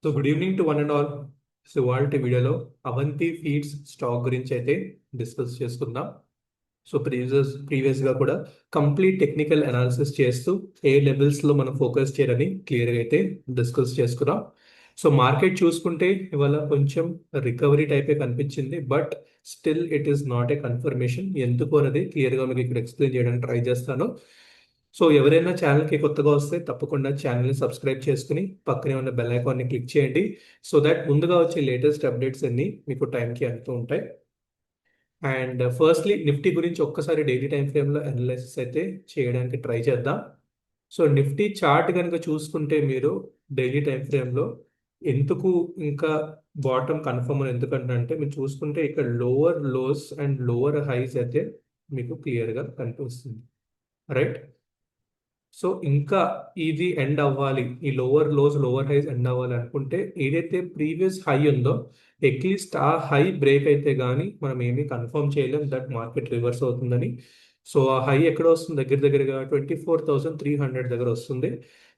So good evening to one and all. So వాళ్ళ వీడియోలో Avanthi feeds stock గురించి అయితే డిస్కస్ చేసుకుందాం. సో ప్రీవియస్గా కూడా కంప్లీట్ టెక్నికల్ అనాలిసిస్ చేస్తూ ఏ లెవెల్స్లో మనం ఫోకస్ చేయాలని క్లియర్గా అయితే డిస్కస్ చేసుకున్నాం. సో మార్కెట్ చూసుకుంటే ఇవాళ కొంచెం రికవరీ టైపే కనిపించింది, but still it is not a confirmation. ఎందుకు అనేది క్లియర్గా మీకు ఇక్కడ ఎక్స్ప్లెయిన్ చేయడానికి ట్రై చేస్తాను. సో ఎవరైనా ఛానల్కి కొత్తగా వస్తే తప్పకుండా ఛానల్ని సబ్స్క్రైబ్ చేసుకుని పక్కనే ఉన్న బెల్ ఐకాన్ని క్లిక్ చేయండి. సో దట్ ముందుగా వచ్చే లేటెస్ట్ అప్డేట్స్ అన్ని మీకు టైంకి అందుతూ ఉంటాయి. అండ్ ఫస్ట్లీ నిఫ్టీ గురించి ఒక్కసారి డైలీ టైం ఫ్రేమ్లో అనాలిసిస్ అయితే చేయడానికి ట్రై చేద్దాం. సో నిఫ్టీ చార్ట్ కనుక చూసుకుంటే మీరు డైలీ టైం ఫ్రేమ్లో ఎందుకు ఇంకా బాటమ్ కన్ఫర్మ్ అని ఎందుకంటే మీరు చూసుకుంటే ఇక్కడ lower lows and lower highs అయితే మీకు క్లియర్గా కనిపిస్తుంది, రైట్? సో ఇంకా ఇది ఎండ్ అవ్వాలి, ఈ lower lows lower highs end అవ్వాలి అనుకుంటే ఏదైతే ప్రీవియస్ హై ఉందో అట్లీస్ట్ ఆ హై బ్రేక్ అయితే కానీ మనం ఏమీ కన్ఫర్మ్ చేయలేం దట్ మార్కెట్ రివర్స్ అవుతుందని. సో ఆ హై ఎక్కడ వస్తుంది? దగ్గరగా 24,300 దగ్గర వస్తుంది.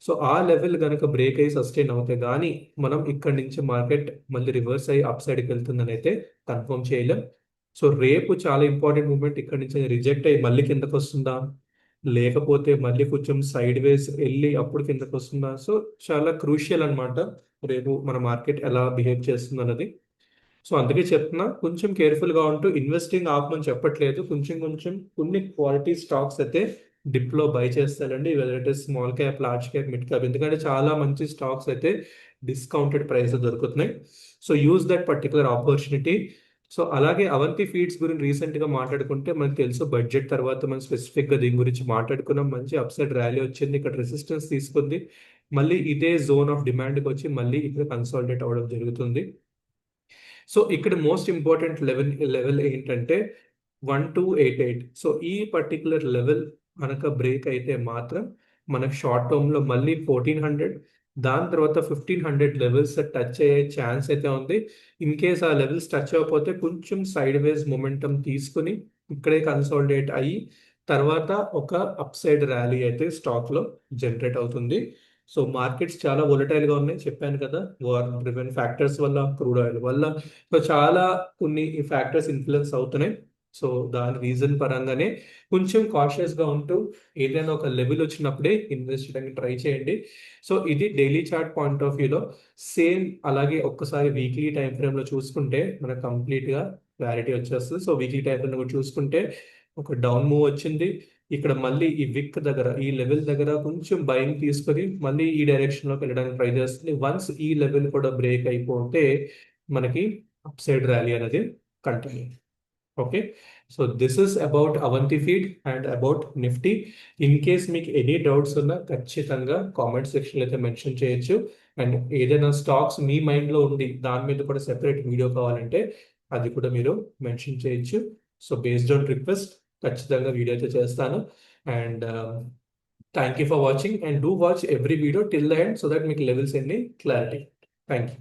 సో ఆ లెవెల్ కనుక బ్రేక్ అయ్యి సస్టైన్ అవుతే కానీ మనం ఇక్కడ నుంచి మార్కెట్ మళ్ళీ రివర్స్ అయ్యి అప్ సైడ్కి వెళ్తుందని అయితే కన్ఫర్మ్ చేయలేం. సో రేపు చాలా ఇంపార్టెంట్ మూమెంట్ ఇక్కడ నుంచి రిజెక్ట్ అయ్యి మళ్ళీ కిందకు వస్తుందా, లేకపోతే మళ్ళీ కొంచెం సైడ్ వేస్ వెళ్ళి అప్పుడు కిందకు వస్తుందా? సో చాలా క్రూషియల్ అనమాట రేపు మన మార్కెట్ ఎలా బిహేవ్ చేస్తుంది అన్నది. సో అందుకే చెప్తున్నా, కొంచెం కేర్ఫుల్గా ఉంటూ ఇన్వెస్టింగ్ ఆపమని చెప్పట్లేదు. కొంచెం కొన్ని క్వాలిటీ స్టాక్స్ అయితే డిప్లో బై చేస్తారండి, whether it is small cap, large cap, mid cap. ఎందుకంటే చాలా మంచి స్టాక్స్ అయితే డిస్కౌంటెడ్ ప్రైస్ దొరుకుతున్నాయి. So use that particular opportunity. So అలాగే అవంతి ఫీడ్స్ గురించి రీసెంట్గా మాట్లాడుకుంటే మనకు తెలుసు, బడ్జెట్ తర్వాత మనం స్పెసిఫిక్గా దీని గురించి మాట్లాడుకున్నాం. మంచి అప్సైడ్ ర్యాలీ వచ్చింది, ఇక్కడ రెసిస్టెన్స్ తీసుకుంది, మళ్ళీ ఇదే జోన్ ఆఫ్ డిమాండ్కి వచ్చి మళ్ళీ ఇక్కడ కన్సాలిడేట్ అవ్వడం జరుగుతుంది. సో ఇక్కడ మోస్ట్ ఇంపార్టెంట్ లెవెల్ ఏంటంటే 1288. సో ఈ పర్టికులర్ లెవెల్ కనుక బ్రేక్ అయితే మాత్రం మనకు షార్ట్ టర్మ్లో మళ్ళీ 1400, దాని తర్వాత 1500 లెవెల్స్ టచ్ అయ్యే ఛాన్స్ అయితే ఉంది. ఇన్ కేస్ ఆ లెవెల్స్ టచ్ అవ్వకపోతే కొంచెం సైడ్ వేస్ మొమెంటం తీసుకుని ఇక్కడే కన్సాలిడేట్ అయ్యి తర్వాత ఒక అప్ సైడ్ ర్యాలీ అయితే స్టాక్లో జనరేట్ అవుతుంది. సో మార్కెట్స్ చాలా వొలటైల్గా ఉన్నాయి, చెప్పాను కదా, వార్ డ్రివెన్ ఫ్యాక్టర్స్ వల్ల, క్రూడ్ ఆయిల్ వల్ల. సో చాలా కొన్ని ఫ్యాక్టర్స్ ఇన్ఫ్లుయెన్స్ అవుతున్నాయి. సో దాని రీజన్ పరంగానే కొంచెం కాషియస్గా ఉంటూ ఏదైనా ఒక లెవెల్ వచ్చినప్పుడే ఇన్వెస్ట్ చేయడానికి ట్రై చేయండి. సో ఇది డైలీ చార్ట్ పాయింట్ ఆఫ్ వ్యూలో సేమ్. అలాగే ఒక్కసారి వీక్లీ టైం ఫ్రేమ్లో చూసుకుంటే మనకు కంప్లీట్గా క్లారిటీ వచ్చేస్తుంది. సో వీక్లీ టైం ఫ్రేమ్ కూడా చూసుకుంటే ఒక డౌన్ మూవ్ వచ్చింది, ఇక్కడ మళ్ళీ ఈ విక్ దగ్గర ఈ లెవెల్ దగ్గర కొంచెం బయింగ్ తీసుకొని మళ్ళీ ఈ డైరెక్షన్లోకి వెళ్ళడానికి ట్రై చేస్తుంది. వన్స్ ఈ లెవెల్ కూడా బ్రేక్ అయిపోతే మనకి అప్ సైడ్ ర్యాలీ అనేది continue. Okay, so this is about Avanti feed and about Nifty. In case మీకు ఎనీ డౌట్స్ ఉన్నా ఖచ్చితంగా కామెంట్ సెక్షన్లో అయితే మెన్షన్ చేయొచ్చు. అండ్ ఏదైనా స్టాక్స్ మీ మైండ్లో ఉండి దాని మీద కూడా సెపరేట్ వీడియో కావాలంటే అది కూడా మీరు మెన్షన్ చేయొచ్చు. సో బేస్డ్ ఆన్ రిక్వెస్ట్ ఖచ్చితంగా వీడియో అయితే చేస్తాను. And thank you for watching, and do watch every video till the end so that మీకు లెవెల్స్ అన్ని క్లారిటీ. Thank you.